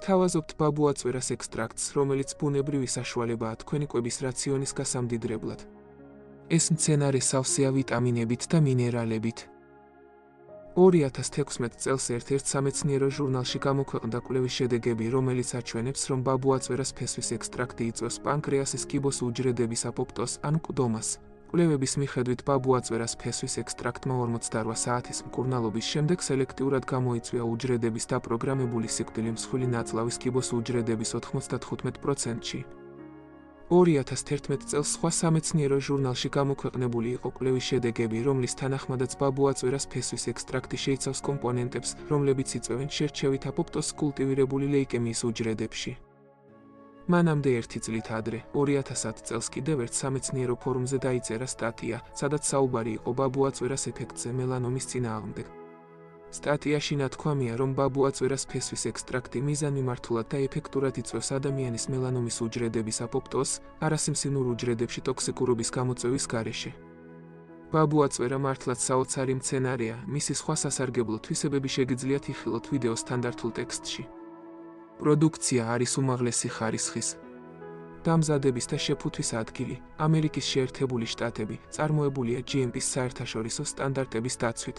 გთავაზობთ ბაბუაწვერას ექსტრაქტს, რომელიც ბუნებრივი საშუალებაა თქვენი კვების რაციონის გასამდიდრებლად. ეს მცენარე სავსეა ვიტამინებით და მინერალებით. 2016 წელს ერთ-ერთ სამეცნიერო ჟურნალში გამოქვეყნდა კვლევის შედეგები, რომელიც აჩვენებს, რომ ბაბუაწვერას ფესვის ექსტრაქტი იწვევს პანკრეასის კიბოს უჯრედების აპოპტოზს ან მკვდომას. კვლევების მიხედვით ბაბუაწვერას ფესვის ექსტრაქტმა 48 საათის მკურნალობის შემდეგ სელექტიურად გამოიწვია უჯრედების დაპროგრამებული სიკვდილი მსხვილი ნაწლავის კიბოს უჯრედების 95%-ში. 2011 წელს სხვა სამეცნიერო ჟურნალში გამოქვეყნებული იყო კვლევის შედეგები, რომლის თანახმადაც ბაბუაწვერას ფესვის ექსტრაქტი შეიცავს კომპონენტებს, რომლებიც იწვევენ შერჩევით აპოპტოზს კულტივირებული ლეიკემიის უჯრედებში. მანამდე ერთი წლით ადრე, 2010 წელს კიდევ ერთ სამეცნიერო ფორუმზე დაიწერა სტატია, სადაც საუბარი იყო ბაბუაწვერას ეფექტზე მელანომის წინააღმდეგ. სტატიაში ნათქვამია, რომ ბაბუაწვერას ფესვის ექსტრაქტი მიზანმიმართულად და ეფექტურად იწვევს ადამიანის მელანომის უჯრედების აპოპტოზს, არასიმსივნურ უჯრედებში ტოქსიკურობის გამოწვევის გარეშე. ბაბუაწვერა მართლაც საოცარი მცენარეა, მისი სხვა სასარგებლო თვისებები შეგიძლიათ იხილოთ ვიდეო სტანდარტულ ტექსტში. პროდუქცია არის უმაღლესი ხარისხის. დამზადების და შეფუთვის ადგილი, ამერიკის შეერთებული შტატები, წარმოებულია GMP-ის საერთაშორისო სტანდარტების დაცვით.